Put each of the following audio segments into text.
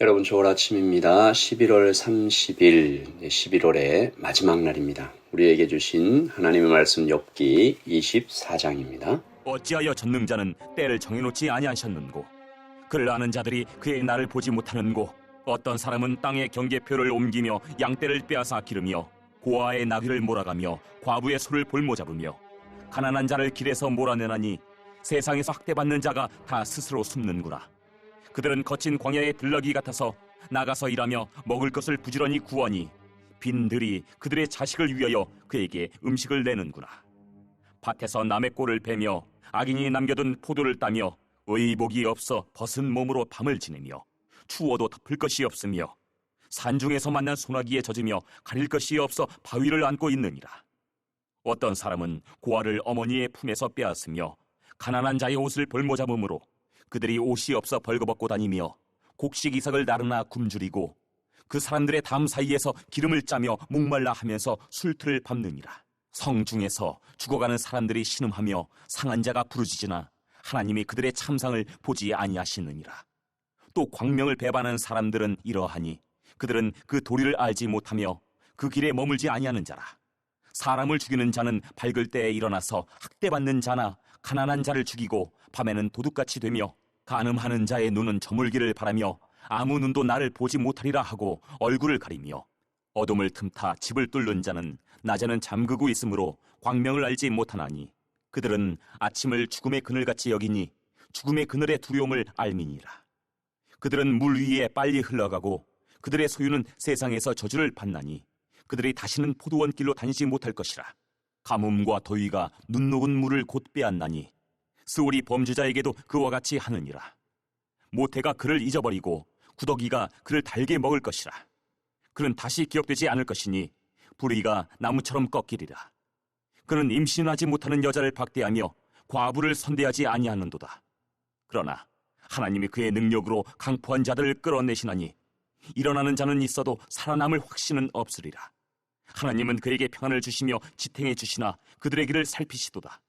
여러분 좋은 아침입니다. 11월 30일, 11월의 마지막 날입니다. 우리에게 주신 하나님의 말씀 욥기 24장입니다. 어찌하여 전능자는 때를 정해놓지 아니하셨는고 그를 아는 자들이 그의 날을 보지 못하는고 어떤 사람은 땅의 경계표를 옮기며 양떼를 빼앗아 기르며 고아의 나귀를 몰아가며 과부의 소를 볼모잡으며 가난한 자를 길에서 몰아내나니 세상에서 학대받는 자가 다 스스로 숨는구나. 그들은 거친 광야의 들러기 같아서 나가서 일하며 먹을 것을 부지런히 구하니 빈들이 그들의 자식을 위하여 그에게 음식을 내는구나. 밭에서 남의 꼴을 베며 악인이 남겨둔 포도를 따며 의복이 없어 벗은 몸으로 밤을 지내며 추워도 덮을 것이 없으며 산중에서 만난 소나기에 젖으며 가릴 것이 없어 바위를 안고 있느니라. 어떤 사람은 고아를 어머니의 품에서 빼앗으며 가난한 자의 옷을 볼모잡음으로 그들이 옷이 없어 벌거벗고 다니며 곡식 이삭을 나르나 굶주리고 그 사람들의 담 사이에서 기름을 짜며 목말라 하면서 술틀을 밟느니라. 성중에서 죽어가는 사람들이 신음하며 상한 자가 부르짖으나 하나님이 그들의 참상을 보지 아니하시느니라. 또 광명을 배반하는 사람들은 이러하니 그들은 그 도리를 알지 못하며 그 길에 머물지 아니하는 자라. 사람을 죽이는 자는 밝을 때에 일어나서 학대받는 자나 가난한 자를 죽이고 밤에는 도둑같이 되며 간음하는 자의 눈은 저물기를 바라며 아무 눈도 나를 보지 못하리라 하고 얼굴을 가리며 어둠을 틈타 집을 뚫는 자는 낮에는 잠그고 있으므로 광명을 알지 못하나니 그들은 아침을 죽음의 그늘같이 여기니 죽음의 그늘의 두려움을 알미니라. 그들은 물 위에 빨리 흘러가고 그들의 소유는 세상에서 저주를 받나니 그들이 다시는 포도원 길로 다니지 못할 것이라. 가뭄과 더위가 눈 녹은 물을 곧 빼앗나니 스올이 범죄자에게도 그와 같이 하느니라. 모태가 그를 잊어버리고 구더기가 그를 달게 먹을 것이라. 그는 다시 기억되지 않을 것이니 불의가 나무처럼 꺾이리라. 그는 임신하지 못하는 여자를 박대하며 과부를 선대하지 아니하는도다. 그러나 하나님이 그의 능력으로 강포한 자들을 끌어내시나니 일어나는 자는 있어도 살아남을 확신은 없으리라. 하나님은 그에게 평안을 주시며 지탱해 주시나 그들의 길을 살피시도다.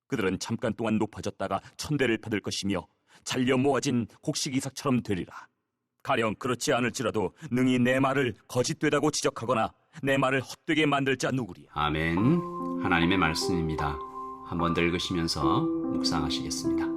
그들은 잠깐 동안 높아졌다가 천대를 받을 것이며 잘려 모아진 곡식 이삭처럼 되리라. 가령 그렇지 않을지라도 능히 내 말을 거짓되다고 지적하거나 내 말을 헛되게 만들 자 누구리야. 아멘. 하나님의 말씀입니다. 한번 더 읽으시면서 묵상하시겠습니다.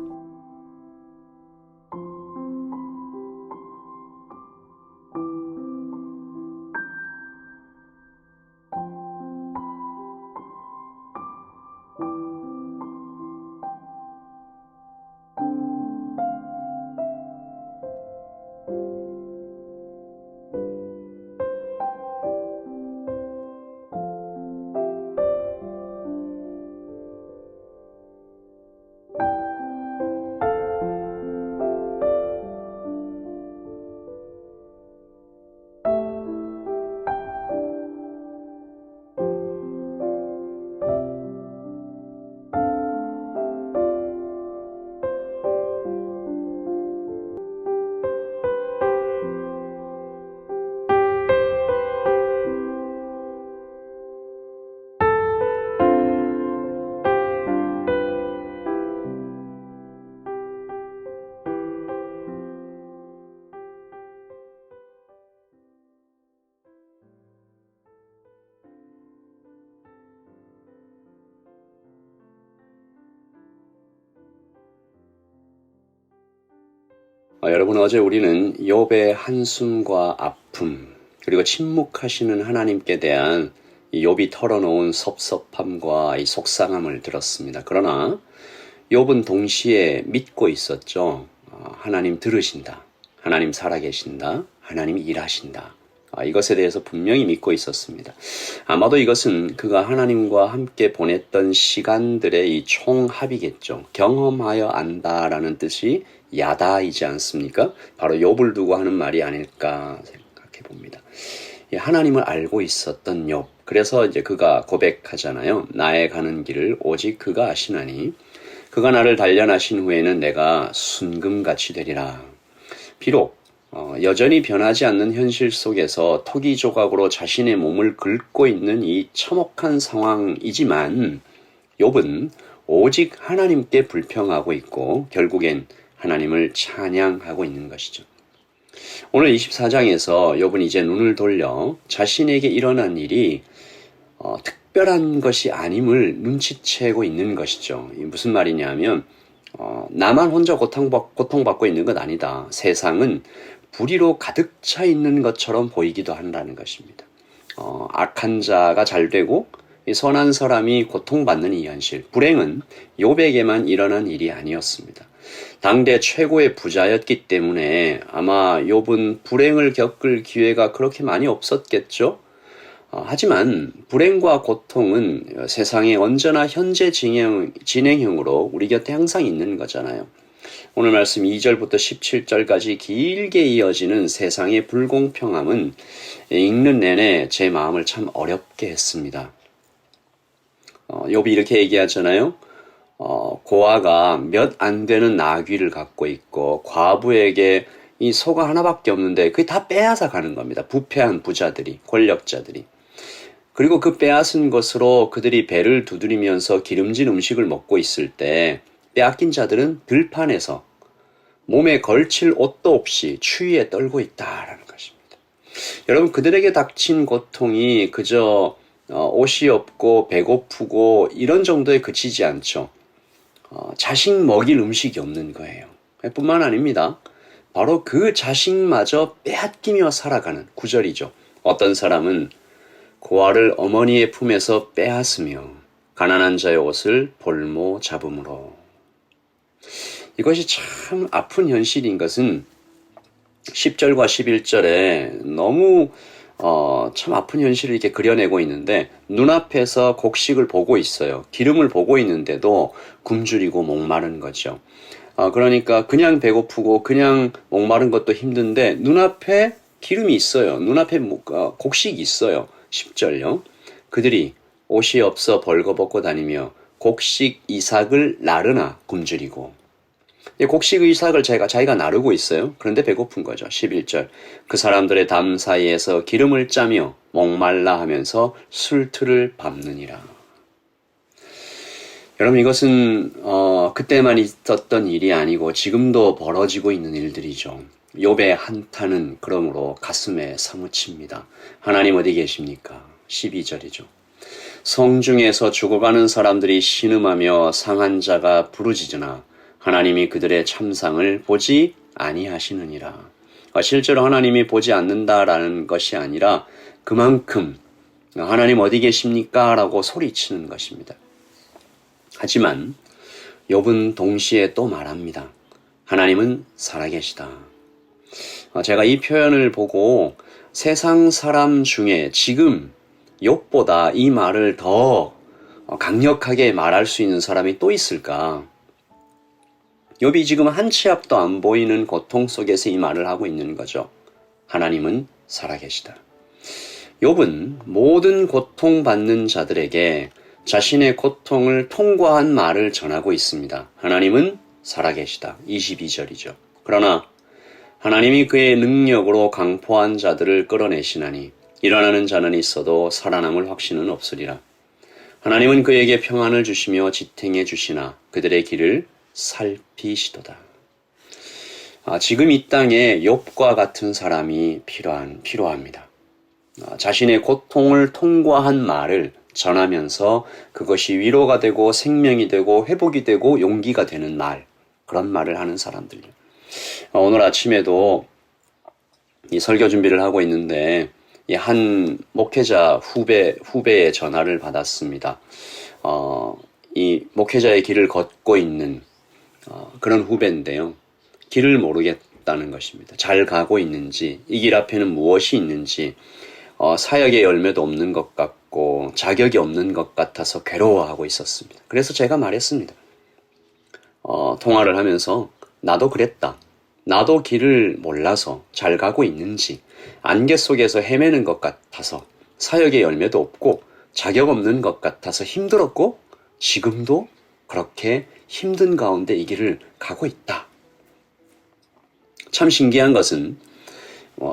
여러분 어제 우리는 욥의 한숨과 아픔 그리고 침묵하시는 하나님께 대한 이 욥이 털어놓은 섭섭함과 이 속상함을 들었습니다. 그러나 욥은 동시에 믿고 있었죠. 하나님 들으신다. 하나님 살아계신다. 하나님이 일하신다. 이것에 대해서 분명히 믿고 있었습니다. 아마도 이것은 그가 하나님과 함께 보냈던 시간들의 이 총합이겠죠. 경험하여 안다라는 뜻이 야다이지 않습니까? 바로 욥을 두고 하는 말이 아닐까 생각해 봅니다. 하나님을 알고 있었던 욥. 그래서 이제 그가 고백하잖아요. 나의 가는 길을 오직 그가 아시나니 그가 나를 단련하신 후에는 내가 순금같이 되리라. 비록 여전히 변하지 않는 현실 속에서 토기 조각으로 자신의 몸을 긁고 있는 이 참혹한 상황이지만 욥은 오직 하나님께 불평하고 있고 결국엔 하나님을 찬양하고 있는 것이죠. 오늘 24장에서 욥은 이제 눈을 돌려 자신에게 일어난 일이 특별한 것이 아님을 눈치채고 있는 것이죠. 이 무슨 말이냐면 나만 혼자 고통받고 있는 건 아니다. 세상은 불의로 가득 차 있는 것처럼 보이기도 한다는 것입니다. 악한 자가 잘 되고 선한 사람이 고통받는 이 현실, 불행은 욥에게만 일어난 일이 아니었습니다. 당대 최고의 부자였기 때문에 아마 욥은 불행을 겪을 기회가 그렇게 많이 없었겠죠. 하지만 불행과 고통은 세상에 언제나 현재 진행형으로 우리 곁에 항상 있는 거잖아요. 오늘 말씀 2절부터 17절까지 길게 이어지는 세상의 불공평함은 읽는 내내 제 마음을 참 어렵게 했습니다. 욥이 이렇게 얘기하잖아요. 고아가 몇 안 되는 나귀를 갖고 있고 과부에게 이 소가 하나밖에 없는데 그게 다 빼앗아 가는 겁니다. 부패한 부자들이, 권력자들이. 그리고 그 빼앗은 것으로 그들이 배를 두드리면서 기름진 음식을 먹고 있을 때 빼앗긴 자들은 들판에서 몸에 걸칠 옷도 없이 추위에 떨고 있다라는 것입니다. 여러분, 그들에게 닥친 고통이 그저 옷이 없고 배고프고 이런 정도에 그치지 않죠. 자식 먹일 음식이 없는 거예요. 뿐만 아닙니다. 바로 그 자식마저 빼앗기며 살아가는 구절이죠. 어떤 사람은 고아를 어머니의 품에서 빼앗으며 가난한 자의 옷을 볼모 잡음으로. 이것이 참 아픈 현실인 것은 10절과 11절에 너무 참 아픈 현실을 이렇게 그려내고 있는데 눈앞에서 곡식을 보고 있어요. 기름을 보고 있는데도 굶주리고 목마른 거죠. 그러니까 그냥 배고프고 그냥 목마른 것도 힘든데 눈앞에 기름이 있어요. 눈앞에 곡식이 있어요. 10절요. 그들이 옷이 없어 벌거벗고 다니며 곡식 이삭을 나르나 굶주리고. 곡식 이삭을 자기가 나르고 있어요. 그런데 배고픈 거죠. 11절. 그 사람들의 담 사이에서 기름을 짜며 목말라 하면서 술틀을 밟느니라. 여러분, 이것은 그때만 있었던 일이 아니고 지금도 벌어지고 있는 일들이죠. 욥의 한탄은 그러므로 가슴에 사무칩니다. 하나님 어디 계십니까? 12절이죠. 성중에서 죽어가는 사람들이 신음하며 상한 자가 부르짖으나 하나님이 그들의 참상을 보지 아니하시느니라. 실제로 하나님이 보지 않는다라는 것이 아니라 그만큼 하나님 어디 계십니까? 라고 소리치는 것입니다. 하지만 욥은 동시에 또 말합니다. 하나님은 살아계시다. 제가 이 표현을 보고 세상 사람 중에 지금 욥보다 이 말을 더 강력하게 말할 수 있는 사람이 또 있을까? 욥이 지금 한 치 앞도 안 보이는 고통 속에서 이 말을 하고 있는 거죠. 하나님은 살아계시다. 욥은 모든 고통받는 자들에게 자신의 고통을 통과한 말을 전하고 있습니다. 하나님은 살아계시다. 22절이죠. 그러나 하나님이 그의 능력으로 강포한 자들을 끌어내시나니 일어나는 자는 있어도 살아남을 확신은 없으리라. 하나님은 그에게 평안을 주시며 지탱해 주시나 그들의 길을 살피시도다. 지금 이 땅에 욥과 같은 사람이 필요합니다. 자신의 고통을 통과한 말을 전하면서 그것이 위로가 되고 생명이 되고 회복이 되고 용기가 되는 말, 그런 말을 하는 사람들이요. 오늘 아침에도 이 설교 준비를 하고 있는데 한 목회자 후배의 전화를 받았습니다. 이 목회자의 길을 걷고 있는 그런 후배인데요. 길을 모르겠다는 것입니다. 잘 가고 있는지, 이 길 앞에는 무엇이 있는지, 사역의 열매도 없는 것 같고 자격이 없는 것 같아서 괴로워하고 있었습니다. 그래서 제가 말했습니다. 통화를 하면서 나도 그랬다. 나도 길을 몰라서 잘 가고 있는지 안개 속에서 헤매는 것 같아서 사역의 열매도 없고 자격 없는 것 같아서 힘들었고 지금도 그렇게 힘든 가운데 이 길을 가고 있다. 참 신기한 것은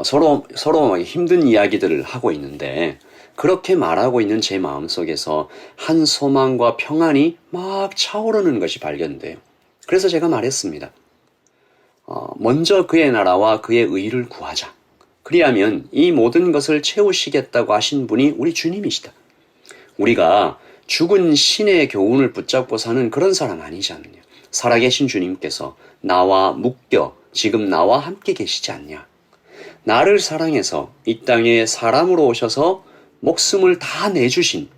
서로 힘든 이야기들을 하고 있는데 그렇게 말하고 있는 제 마음속에서 한 소망과 평안이 막 차오르는 것이 발견돼요. 그래서 제가 말했습니다. 먼저 그의 나라와 그의 의를 구하자. 그리하면 이 모든 것을 채우시겠다고 하신 분이 우리 주님이시다. 우리가 죽은 신의 교훈을 붙잡고 사는 그런 사람 아니지 않느냐. 살아계신 주님께서 나와 묶여 지금 나와 함께 계시지 않냐. 나를 사랑해서 이 땅에 사람으로 오셔서 목숨을 다 내주신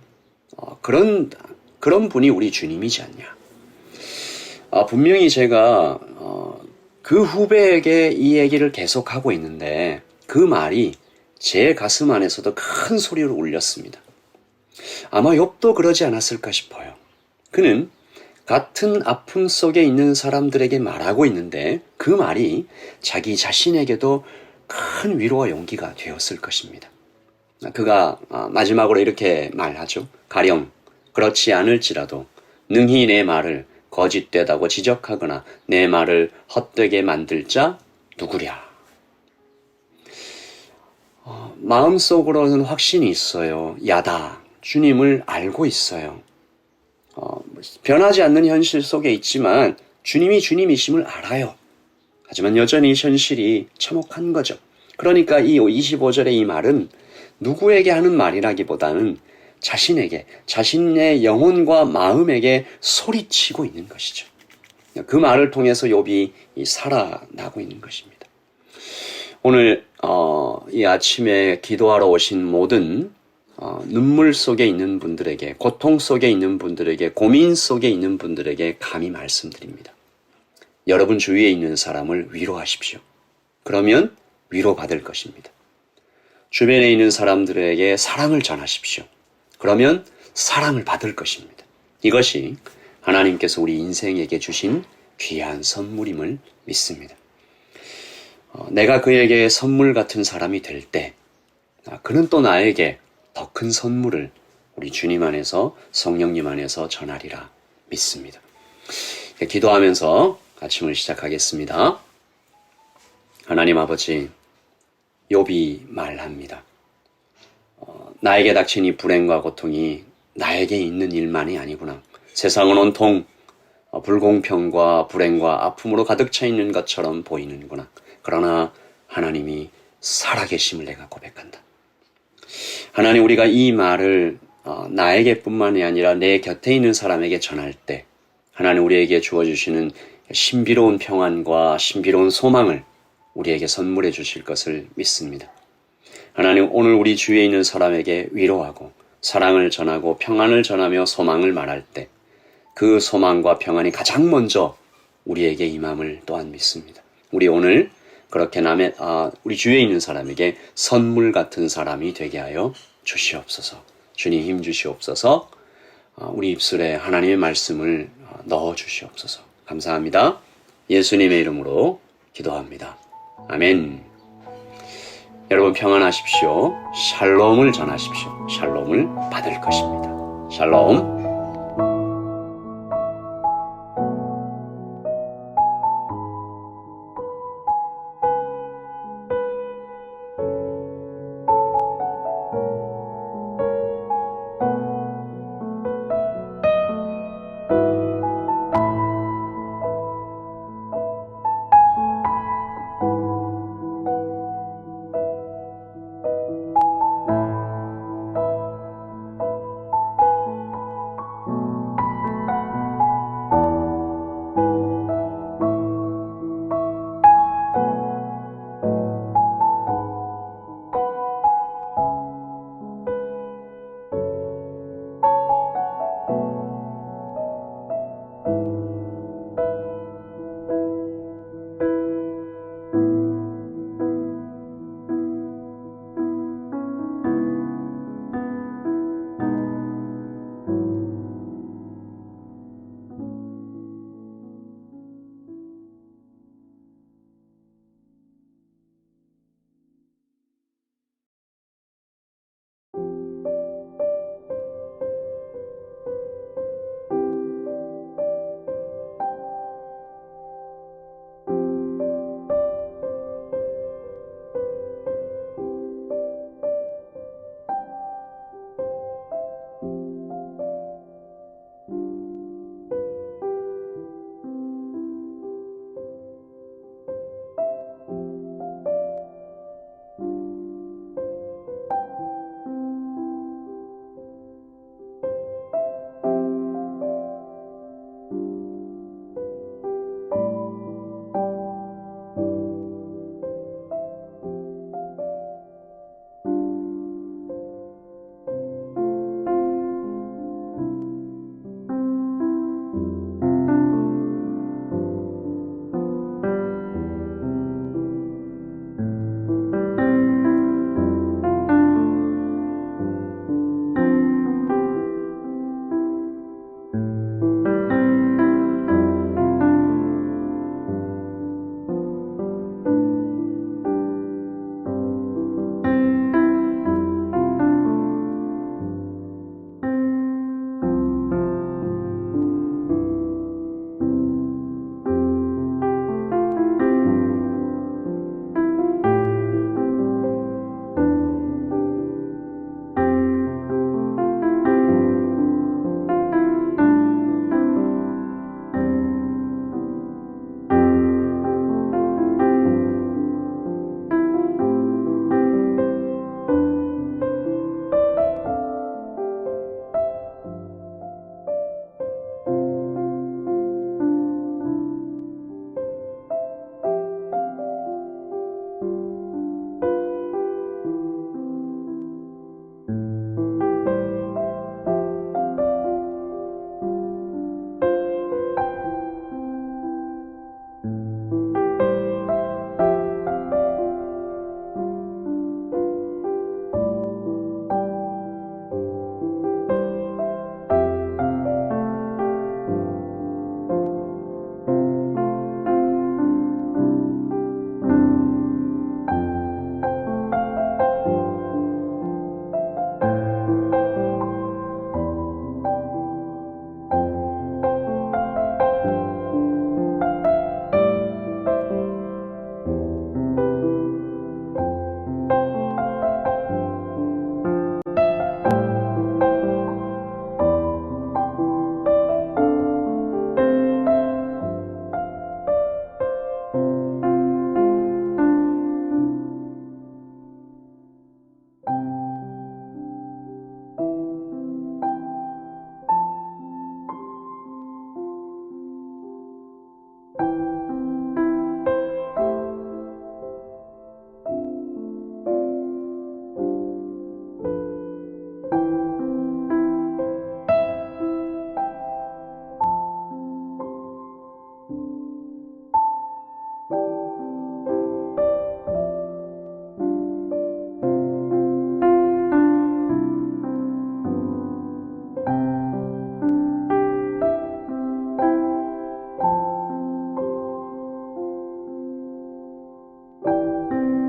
그런 분이 우리 주님이지 않냐. 분명히 제가 그 후배에게 이 얘기를 계속하고 있는데 그 말이 제 가슴 안에서도 큰 소리로 울렸습니다. 아마 욥도 그러지 않았을까 싶어요. 그는 같은 아픔 속에 있는 사람들에게 말하고 있는데 그 말이 자기 자신에게도 큰 위로와 용기가 되었을 것입니다. 그가 마지막으로 이렇게 말하죠. 가령 그렇지 않을지라도 능히 내 말을 거짓되다고 지적하거나 내 말을 헛되게 만들 자 누구랴. 마음속으로는 확신이 있어요. 야다. 주님을 알고 있어요. 변하지 않는 현실 속에 있지만 주님이 주님이심을 알아요. 하지만 여전히 현실이 참혹한 거죠. 그러니까 이 25절의 이 말은 누구에게 하는 말이라기보다는 자신에게, 자신의 영혼과 마음에게 소리치고 있는 것이죠. 그 말을 통해서 욥이 살아나고 있는 것입니다. 오늘 이 아침에 기도하러 오신 모든 눈물 속에 있는 분들에게, 고통 속에 있는 분들에게, 고민 속에 있는 분들에게 감히 말씀드립니다. 여러분 주위에 있는 사람을 위로하십시오. 그러면 위로받을 것입니다. 주변에 있는 사람들에게 사랑을 전하십시오. 그러면 사랑을 받을 것입니다. 이것이 하나님께서 우리 인생에게 주신 귀한 선물임을 믿습니다. 내가 그에게 선물 같은 사람이 될 때 그는 또 나에게 더 큰 선물을 우리 주님 안에서 성령님 안에서 전하리라 믿습니다. 기도하면서 아침을 시작하겠습니다. 하나님 아버지, 욥이 말합니다. 나에게 닥친 이 불행과 고통이 나에게 있는 일만이 아니구나. 세상은 온통 불공평과 불행과 아픔으로 가득 차 있는 것처럼 보이는구나. 그러나 하나님이 살아계심을 내가 고백한다. 하나님, 우리가 이 말을 나에게뿐만이 아니라 내 곁에 있는 사람에게 전할 때 하나님 우리에게 주어주시는 신비로운 평안과 신비로운 소망을 우리에게 선물해 주실 것을 믿습니다. 하나님, 오늘 우리 주위에 있는 사람에게 위로하고 사랑을 전하고 평안을 전하며 소망을 말할 때 그 소망과 평안이 가장 먼저 우리에게 임함을 또한 믿습니다. 우리 오늘 그렇게 우리 주위에 있는 사람에게 선물 같은 사람이 되게 하여 주시옵소서. 주님 힘 주시옵소서. 우리 입술에 하나님의 말씀을 넣어 주시옵소서. 감사합니다. 예수님의 이름으로 기도합니다. 아멘. 여러분 평안하십시오. 샬롬을 전하십시오. 샬롬을 받을 것입니다. 샬롬.